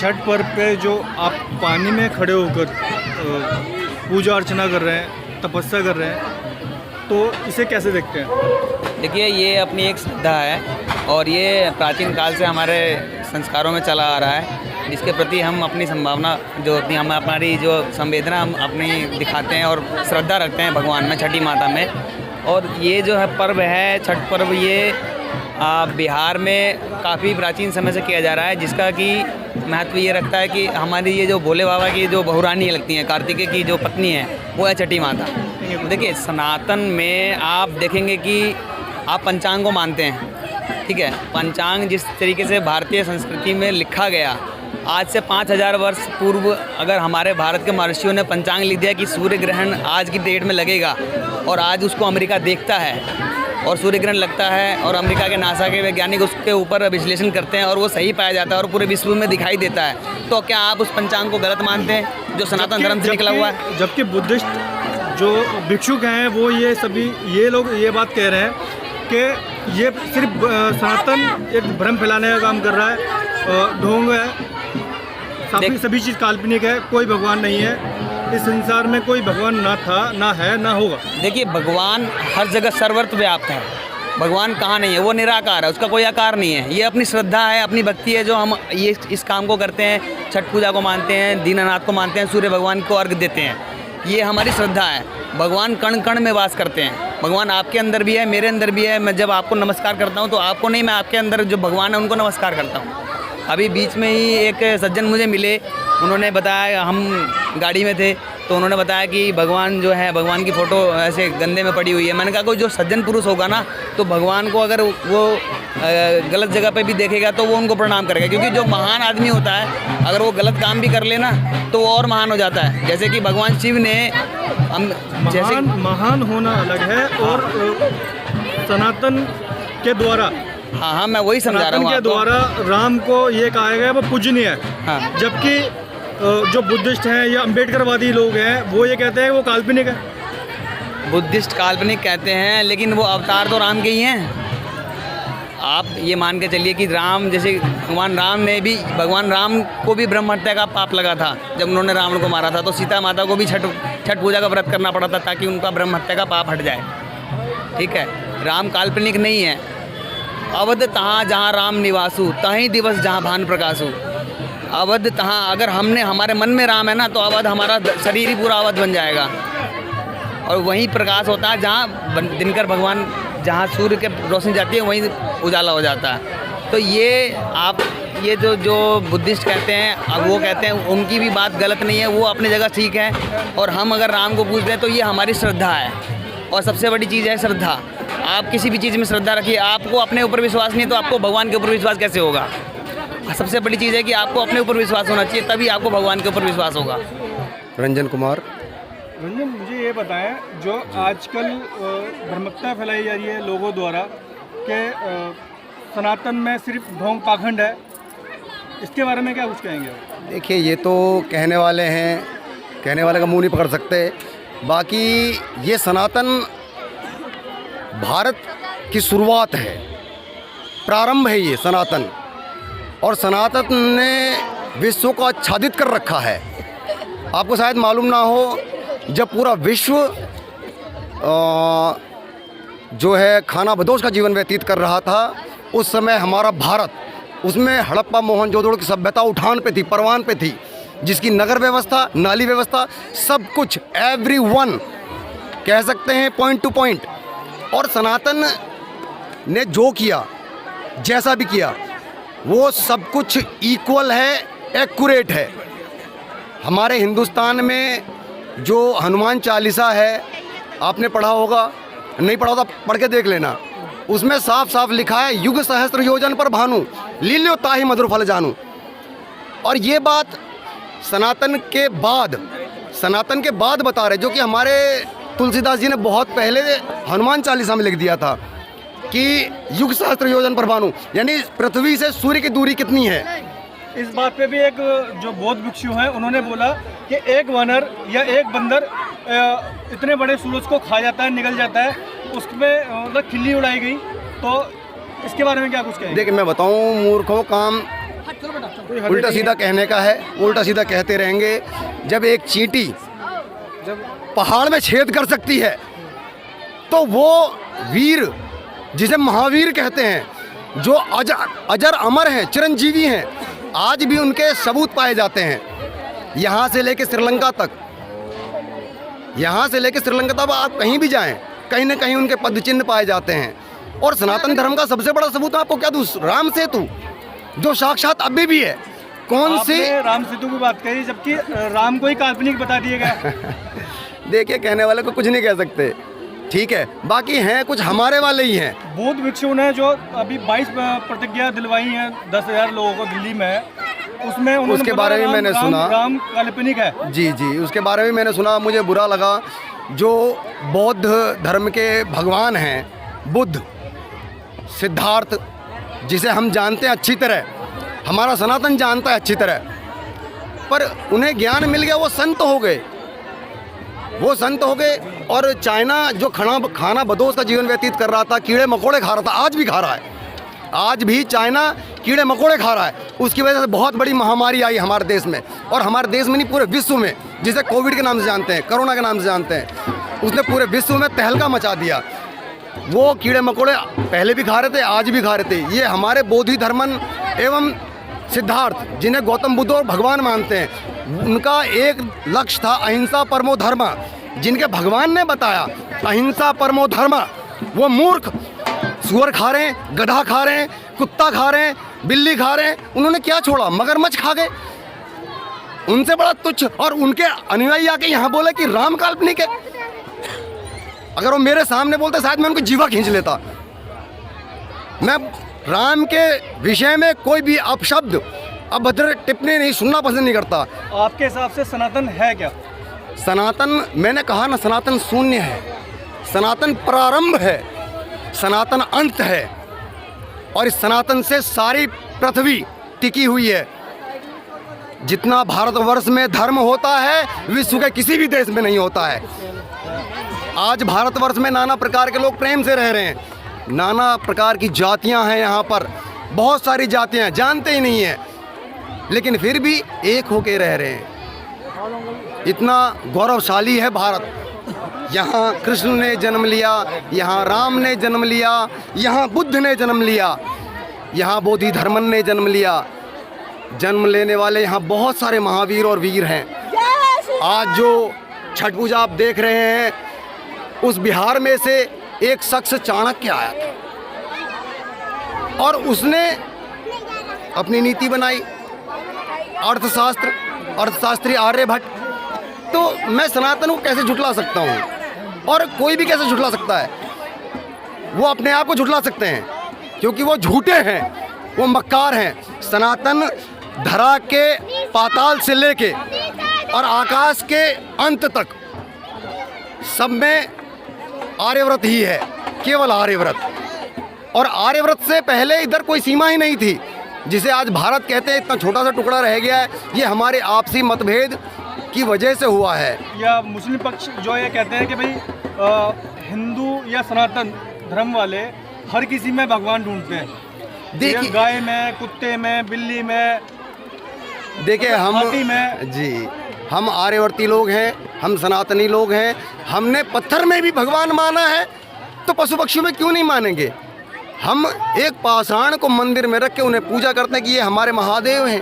छठ पर्व पे जो आप पानी में खड़े होकर पूजा अर्चना कर रहे हैं, तपस्या कर रहे हैं, तो इसे कैसे देखते हैं? देखिए, ये अपनी एक श्रद्धा है और ये प्राचीन काल से हमारे संस्कारों में चला आ रहा है, जिसके प्रति हम अपनी संभावना जो अपनी हम हमारी जो संवेदना हम अपनी दिखाते हैं और श्रद्धा रखते हैं भगवान में, छठी माता में। और ये जो है पर्व है छठ पर्व, ये बिहार में काफ़ी प्राचीन समय से किया जा रहा है, जिसका कि महत्व ये रखता है कि हमारी ये जो भोले बाबा की जो बहुरानी लगती हैं, कार्तिकेय की जो पत्नी है, वो है छठी माता। देखिए, सनातन में आप देखेंगे कि आप पंचांग को मानते हैं, ठीक है। पंचांग जिस तरीके से भारतीय संस्कृति में लिखा गया, आज से 5000 वर्ष पूर्व अगर हमारे भारत के महर्षियों ने पंचांग लिख दिया कि सूर्य ग्रहण आज की डेट में लगेगा, और आज उसको अमेरिका देखता है और सूर्य ग्रहण लगता है, और अमेरिका के नासा के वैज्ञानिक उसके ऊपर विश्लेषण करते हैं और वो सही पाया जाता है और पूरे विश्व में दिखाई देता है, तो क्या आप उस पंचांग को गलत मानते हैं जो सनातन धर्म से निकला हुआ है? जबकि बुद्धिस्ट जो भिक्षुक हैं वो ये लोग ये बात कह रहे हैं कि ये सिर्फ सनातन एक भ्रम फैलाने का काम कर रहा है, ढोंग है, सभी चीज़ काल्पनिक है, कोई भगवान नहीं है, इस संसार में कोई भगवान ना था, ना है, ना होगा। देखिए, भगवान हर जगह सर्वत्र व्याप्त है। भगवान कहाँ नहीं है, वो निराकार है, उसका कोई आकार नहीं है। ये अपनी श्रद्धा है, अपनी भक्ति है, जो हम ये इस काम को करते हैं, छठ पूजा को मानते हैं, दीनानाथ को मानते हैं, सूर्य भगवान को अर्घ देते हैं, ये हमारी श्रद्धा है। भगवान कण कण में वास करते हैं, भगवान आपके अंदर भी है, मेरे अंदर भी है। मैं जब आपको नमस्कार करता हूँ तो आपको नहीं, मैं आपके अंदर जो भगवान है उनको नमस्कार करता हूँ। अभी बीच में ही एक सज्जन मुझे मिले, उन्होंने बताया, हम गाड़ी में थे तो उन्होंने बताया कि भगवान जो है, भगवान की फ़ोटो ऐसे गंदे में पड़ी हुई है। मैंने कहा कोई जो सज्जन पुरुष होगा ना, तो भगवान को अगर वो गलत जगह पे भी देखेगा तो वो उनको प्रणाम करेगा, क्योंकि जो महान आदमी होता है अगर वो गलत काम भी कर लेना तो वो और महान हो जाता है। जैसे कि भगवान शिव ने महान होना अलग है और सनातन के द्वारा, हाँ, मैं वही समझा रहा हूँ के द्वारा राम को ये कहा गया वो पूजनीय है। हाँ। जबकि जो बुद्धिस्ट हैं या अम्बेडकरवादी लोग हैं वो ये कहते हैं वो काल्पनिक है। बुद्धिस्ट काल्पनिक कहते हैं, लेकिन वो अवतार तो राम के ही हैं। आप ये मान के चलिए कि राम, जैसे भगवान राम को भी ब्रह्म हत्या का पाप लगा था जब उन्होंने रावण को मारा था, तो सीता माता को भी छठ पूजा का व्रत करना पड़ा था ताकि उनका ब्रह्म हत्या का पाप हट जाए, ठीक है। राम काल्पनिक नहीं है। अवध तहाँ जहाँ राम निवासु, तहीं दिवस जहाँ भान प्रकाशु। अवध तहाँ, अगर हमारे मन में राम है ना, तो अवध, हमारा शरीर ही पूरा अवध बन जाएगा। और वहीं प्रकाश होता है जहाँ दिनकर भगवान, जहाँ सूर्य के रोशनी जाती है वहीं उजाला हो जाता है। तो ये जो बुद्धिस्ट कहते हैं, अब वो कहते हैं, उनकी भी बात गलत नहीं है, वो अपनी जगह ठीक है। और हम अगर राम को पूजते हैं तो ये हमारी श्रद्धा है, और सबसे बड़ी चीज़ है श्रद्धा। आप किसी भी चीज़ में श्रद्धा रखिए। आपको अपने ऊपर विश्वास नहीं है तो आपको भगवान के ऊपर विश्वास कैसे होगा? सबसे बड़ी चीज़ है कि आपको अपने ऊपर विश्वास होना चाहिए, तभी आपको भगवान के ऊपर विश्वास होगा। रंजन कुमार। रंजन, मुझे ये बताएं, जो आजकल भ्रमकता फैलाई जा रही है लोगों द्वारा कि सनातन में सिर्फ ढोंग पाखंड है, इसके बारे में क्या कुछ कहेंगे? देखिए, ये तो कहने वाले हैं, कहने वाले का मुंह नहीं पकड़ सकते। बाकी ये सनातन भारत की शुरुआत है, प्रारंभ है ये सनातन, और सनातन ने विश्व को आच्छादित कर रखा है। आपको शायद मालूम ना हो, जब पूरा विश्व जो है खाना बदोश का जीवन व्यतीत कर रहा था, उस समय हमारा भारत, उसमें हड़प्पा मोहनजोदड़ो की सभ्यता उठान पे थी, परवान पे थी, जिसकी नगर व्यवस्था, नाली व्यवस्था, सब कुछ, एवरीवन कह सकते हैं पॉइंट टू पॉइंट। और सनातन ने जो किया, जैसा भी किया, वो सब कुछ इक्वल है, एक्यूरेट है। हमारे हिंदुस्तान में जो हनुमान चालीसा है, आपने पढ़ा होगा, नहीं पढ़ा होता पढ़ के देख लेना, उसमें साफ साफ लिखा है, युग सहस्त्र योजन पर भानु, लील्यो ताहि मधुर फल जानू। और ये बात सनातन के बाद बता रहे, जो कि हमारे तुलसीदास जी ने बहुत पहले हनुमान चालीसा में लिख दिया था कि युग सहस्त्र योजन पर भानु, यानी पृथ्वी से सूर्य की दूरी कितनी है। इस बात पे भी एक जो बौद्ध भिक्षु हैं उन्होंने बोला कि एक वानर या एक बंदर इतने बड़े सूरज को खा जाता है, निगल जाता है, उसमें मतलब खिल्ली उड़ाई गई। तो इसके बारे में क्या कुछ कहेंगे? देखिए, मैं बताऊं, मूर्खों काम उल्टा सीधा कहने का है, उल्टा सीधा कहते रहेंगे। जब एक चींटी जब पहाड़ में छेद कर सकती है तो वो वीर जिसे महावीर कहते हैं, जो अजर अमर हैं, चिरंजीवी हैं, आज भी उनके सबूत पाए जाते हैं। यहाँ से लेके श्रीलंका तक, यहाँ से लेके श्रीलंका तक आप कहीं भी जाएं, कहीं ना कहीं उनके पद चिन्ह पाए जाते हैं। और सनातन धर्म का सबसे बड़ा सबूत आपको क्या दूँ, राम सेतु, जो साक्षात अभी भी है। कौन सी राम सेतु की बात करी, जबकि राम को ही काल्पनिक बता दिया गया। देखिए, कहने वाले को कुछ नहीं कह सकते, ठीक है, बाकी हैं कुछ हमारे वाले ही हैं। बौद्ध भिक्षु ने जो अभी 22 प्रतिज्ञा दिलवाई हैं 10,000 लोगों को दिल्ली में, उसमें उसके बारे में मैंने सुना, राम काल्पनिक है। जी जी, उसके बारे में मैंने सुना, मुझे बुरा लगा। जो बौद्ध धर्म के भगवान हैं, बुद्ध, सिद्धार्थ, जिसे हम जानते हैं अच्छी तरह, हमारा सनातन जानता है अच्छी तरह, पर उन्हें ज्ञान मिल गया, वो संत हो गए, वो संत हो गए। और चाइना जो खाना बदोश का जीवन व्यतीत कर रहा था, कीड़े मकोड़े खा रहा था, आज भी खा रहा है, आज भी चाइना कीड़े मकोड़े खा रहा है। उसकी वजह से बहुत बड़ी महामारी आई हमारे देश में, और हमारे देश में नहीं, पूरे विश्व में, जिसे कोविड के नाम से जानते हैं, कोरोना के नाम से जानते हैं। उसने पूरे विश्व में तहलका मचा दिया। वो कीड़े मकोड़े पहले भी खा रहे थे, आज भी खा रहे थे। ये हमारे बोधि धर्मन एवं सिद्धार्थ, जिन्हें गौतम बुद्ध और भगवान मानते हैं, उनका एक लक्ष्य था अहिंसा परमो धर्म, जिनके भगवान ने बताया अहिंसा परमो धर्म। वो मूर्ख सुअर खा रहे हैं, गधा खा रहे हैं, कुत्ता खा रहे हैं, बिल्ली खा रहे हैं, उन्होंने क्या छोड़ा, मगरमच्छ खा गए। उनसे बड़ा तुच्छ। और उनके अनुयायी आके यहाँ बोले कि राम काल्पनिक है। अगर वो मेरे सामने बोलते शायद मैं उनको जीवा खींच लेता। मैं राम के विषय में कोई भी अपशब्द, अभद्र टिप्पणी नहीं सुनना पसंद नहीं करता। आपके हिसाब से सनातन है क्या? सनातन, मैंने कहा ना, सनातन शून्य है, सनातन प्रारंभ है, सनातन अंत है, और इस सनातन से सारी पृथ्वी टिकी हुई है। जितना भारतवर्ष में धर्म होता है, विश्व के किसी भी देश में नहीं होता है। आज भारतवर्ष में नाना प्रकार के लोग प्रेम से रह रहे हैं, नाना प्रकार की जातियां हैं यहाँ पर, बहुत सारी जातियां हैं, जानते ही नहीं हैं, लेकिन फिर भी एक होके रह रहे हैं। इतना गौरवशाली है भारत। यहाँ कृष्ण ने जन्म लिया, यहाँ राम ने जन्म लिया, यहाँ बुद्ध ने जन्म लिया, यहाँ बोधि धर्मन ने जन्म लिया। जन्म लेने वाले यहाँ बहुत सारे महावीर और वीर हैं। आज जो छठ पूजा आप देख रहे हैं, उस बिहार में से एक शख्स चाणक्य आया था, और उसने अपनी नीति बनाई, अर्थशास्त्री आर्यभट्ट। तो मैं सनातन को कैसे झुठला सकता हूँ, और कोई भी कैसे झुठला सकता है? वो अपने आप को झुठला सकते हैं, क्योंकि वो झूठे हैं, वो मक्कार हैं। सनातन धरा के पाताल से लेके और आकाश के अंत तक सब में आर्यव्रत ही है, केवल आर्यव्रत। और आर्यव्रत से पहले इधर कोई सीमा ही नहीं थी, जिसे आज भारत कहते हैं। इतना छोटा सा टुकड़ा रह गया है, ये हमारे आपसी मतभेद की वजह से हुआ है। या मुस्लिम पक्ष जो ये कहते हैं कि भाई हिंदू या सनातन धर्म वाले हर किसी में भगवान ढूंढते हैं। देखिए, गाय में, कुत्ते में, बिल्ली में, देखिए हाथी में। जी, हम आर्यवर्ती लोग हैं, हम सनातनी लोग हैं। हमने पत्थर में भी भगवान माना है, तो पशु पक्षियों में क्यों नहीं मानेंगे? हम एक पाषाण को मंदिर में रख के उन्हें पूजा करते हैं कि ये हमारे महादेव हैं,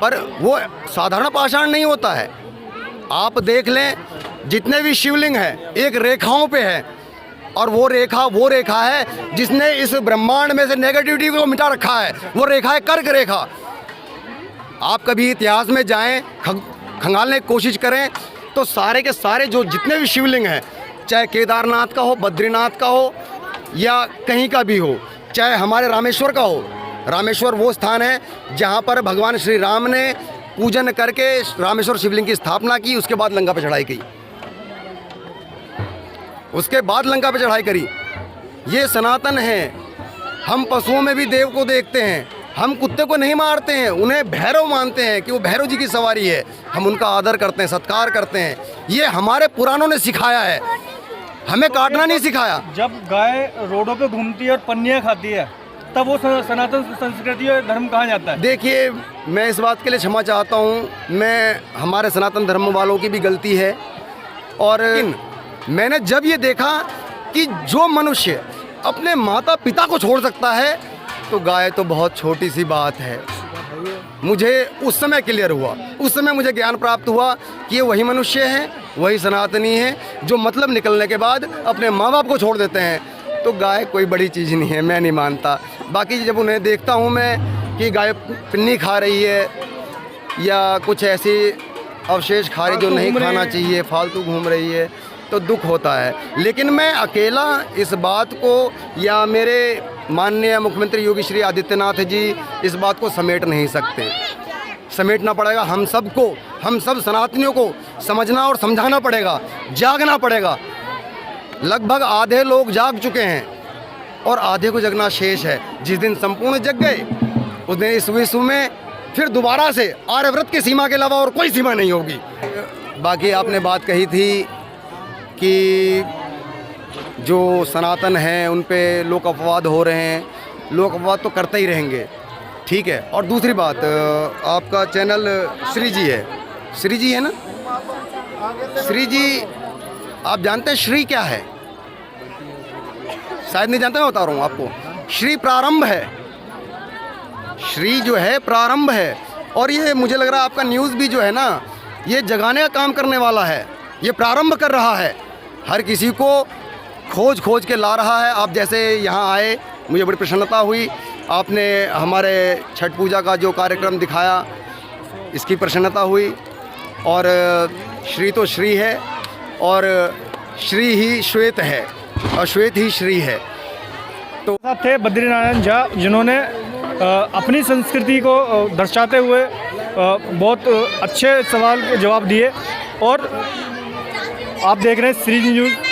पर वो साधारण पाषाण नहीं होता है। आप देख लें, जितने भी शिवलिंग हैं एक रेखाओं पे है, और वो रेखा है जिसने इस ब्रह्मांड में से नेगेटिविटी को मिटा रखा है। वो रेखा है कर्क रेखा। आप कभी इतिहास में जाएं, खंगालने की कोशिश करें, तो सारे के सारे जो जितने भी शिवलिंग हैं, चाहे केदारनाथ का हो, बद्रीनाथ का हो, या कहीं का भी हो, चाहे हमारे रामेश्वर का हो। रामेश्वर वो स्थान है जहाँ पर भगवान श्री राम ने पूजन करके रामेश्वर शिवलिंग की स्थापना की, उसके बाद लंका पे चढ़ाई की, उसके बाद लंका पे चढ़ाई करी। ये सनातन है। हम पशुओं में भी देव को देखते हैं, हम कुत्ते को नहीं मारते हैं, उन्हें भैरव मानते हैं कि वो भैरव जी की सवारी है। हम उनका आदर करते हैं, सत्कार करते हैं। ये हमारे पुरानों ने सिखाया है, हमें काटना नहीं सिखाया। जब गाय रोडों पे घूमती है और पन्नियाँ खाती है, तब वो सनातन संस्कृति और धर्म कहाँ जाता है? देखिए, मैं इस बात के लिए क्षमा चाहता हूँ, मैं हमारे सनातन धर्म वालों की भी गलती है। और मैंने जब ये देखा कि जो मनुष्य अपने माता पिता को छोड़ सकता है तो गाय तो बहुत छोटी सी बात है। मुझे उस समय क्लियर हुआ, उस समय मुझे ज्ञान प्राप्त हुआ कि ये वही मनुष्य हैं, वही सनातनी हैं जो मतलब निकलने के बाद अपने माँ बाप को छोड़ देते हैं। तो गाय कोई बड़ी चीज़ नहीं है, मैं नहीं मानता। बाकी जब उन्हें देखता हूँ मैं कि गाय पिन्नी खा रही है या कुछ ऐसी अवशेष खा रही जो नहीं खाना चाहिए, फालतू घूम रही है, तो दुख होता है। लेकिन मैं अकेला इस बात को या मेरे माननीय मुख्यमंत्री योगी श्री आदित्यनाथ जी इस बात को समेट नहीं सकते। समेटना पड़ेगा हम सबको, हम सब सनातनियों को समझना और समझाना पड़ेगा, जागना पड़ेगा। लगभग आधे लोग जाग चुके हैं और आधे को जगना शेष है। जिस दिन संपूर्ण जग गए उस दिन इस विश्व में फिर दोबारा से आर्यव्रत की सीमा के अलावा और कोई सीमा नहीं होगी। बाकी आपने बात कही थी कि जो सनातन हैं उन पे लोक अपवाद हो रहे हैं, लोक अपवाद तो करते ही रहेंगे, ठीक है। और दूसरी बात, आपका चैनल श्री जी है, श्री जी है ना? श्री जी, आप जानते हैं श्री क्या है? शायद नहीं जानते, मैं बता रहा हूँ आपको। श्री प्रारंभ है, श्री जो है प्रारंभ है। और ये मुझे लग रहा है आपका न्यूज़ भी जो है ना, ये जगाने का काम करने वाला है, ये प्रारंभ कर रहा है, हर किसी को खोज खोज के ला रहा है। आप जैसे यहाँ आए, मुझे बड़ी प्रसन्नता हुई। आपने हमारे छठ पूजा का जो कार्यक्रम दिखाया, इसकी प्रसन्नता हुई। और श्री तो श्री है और श्री ही श्वेत है और श्वेत ही श्री है। तो साथ थे बद्रीनारायण झा, जिन्होंने अपनी संस्कृति को दर्शाते हुए बहुत अच्छे सवाल के जवाब दिए। और आप देख रहे हैं श्री न्यूज़।